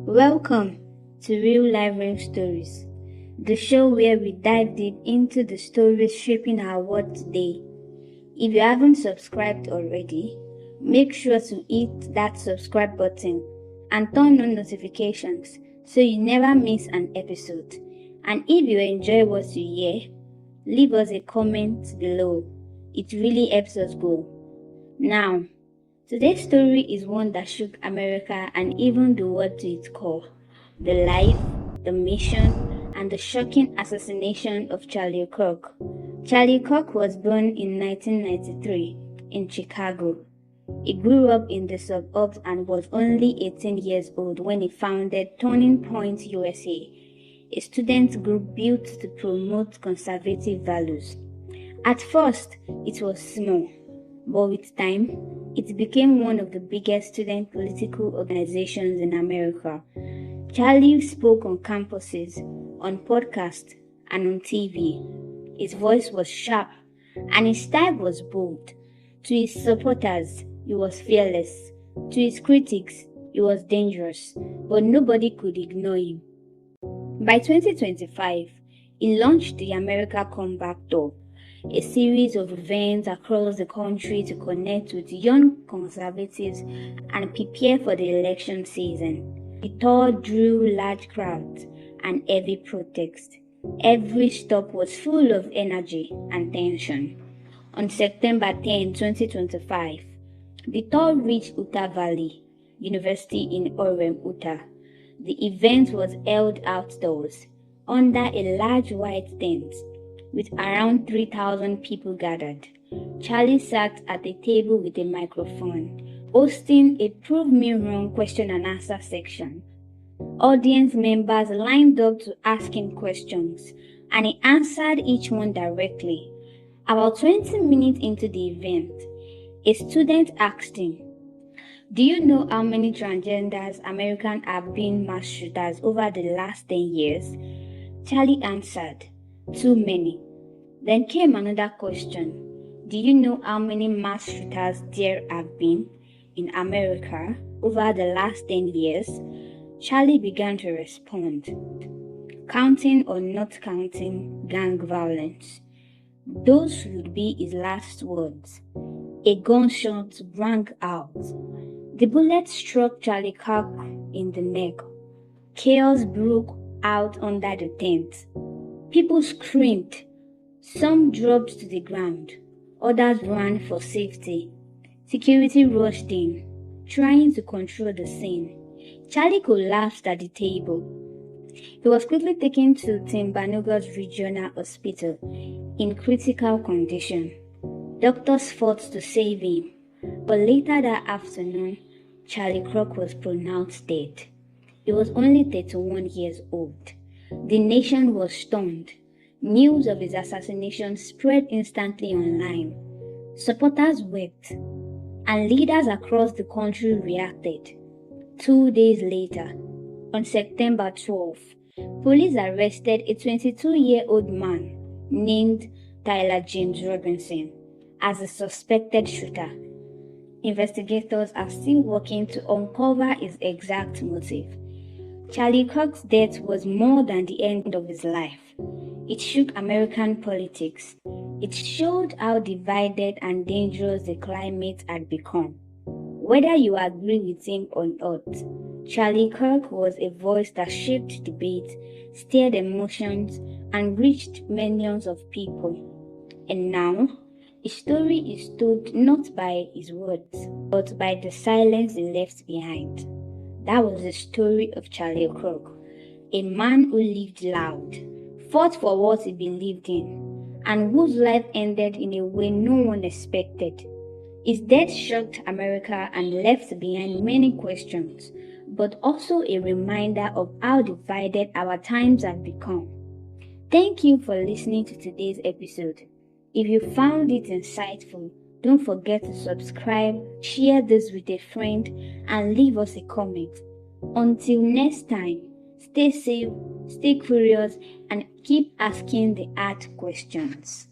Welcome to Real Life Real Stories, the show where we dive deep into the stories shaping our world today. If you haven't subscribed already, make sure to hit that subscribe button and turn on notifications so you never miss an episode. And if you enjoy what you hear, leave us a comment below. It really helps us grow. Now, today's story is one that shook America and even the world to its core. The life, the mission, and the shocking assassination of Charlie Kirk. Charlie Kirk was born in 1993 in Chicago. He grew up in the suburbs and was only 18 years old when he founded Turning Point USA, a student group built to promote conservative values. At first, it was small, but with time, it became one of the biggest student political organizations in America. Charlie spoke on campuses, on podcasts, and on TV. His voice was sharp, and his style was bold. To his supporters, he was fearless. To his critics, he was dangerous, but nobody could ignore him. By 2025, he launched the America Comeback Tour, a series of events across the country to connect with young conservatives and prepare for the election season. The tour drew large crowds and heavy protest. Every stop was full of energy and tension. On September 10, 2025, the tour reached Utah Valley University in Orem, Utah. The event was held outdoors under a large white tent with around 3,000 people gathered. Charlie sat at a table with a microphone, hosting a Prove Me Wrong question and answer section. Audience members lined up to ask him questions, and he answered each one directly. About 20 minutes into the event, a student asked him, "Do you know how many transgenders Americans have been mass shooters over the last 10 years? Charlie answered, "Too many." Then came another question. "Do you know how many mass shooters there have been in America over the last 10 years? Charlie began to respond, counting or not counting gang violence. Those would be his last words. A gunshot rang out. The bullet struck Charlie Kirk in the neck. Chaos broke out under the tent. People screamed. Some dropped to the ground. Others ran for safety. Security rushed in, trying to control the scene. Charlie collapsed at the table. He was quickly taken to Timbanogos Regional Hospital in critical condition. Doctors fought to save him, but later that afternoon, Charlie Kirk was pronounced dead. He was only 31 years old. The nation was stunned. News of his assassination spread instantly online. Supporters wept, and leaders across the country reacted. 2 days later, on September 12, police arrested a 22-year-old man named Tyler James Robinson as a suspected shooter. Investigators are still working to uncover his exact motive. Charlie Kirk's death was more than the end of his life. It shook American politics. It showed how divided and dangerous the climate had become. Whether you agree with him or not, Charlie Kirk was a voice that shaped debate, stirred emotions, and reached millions of people. And now, his story is told not by his words, but by the silence he left behind. That was the story of Charlie Kirk, a man who lived loud, fought for what he believed in, and whose life ended in a way no one expected. His death shocked America and left behind many questions, but also a reminder of how divided our times have become. Thank you for listening to today's episode. If you found it insightful, don't forget to subscribe, share this with a friend, and leave us a comment. Until next time, stay safe, stay curious, and keep asking the hard questions.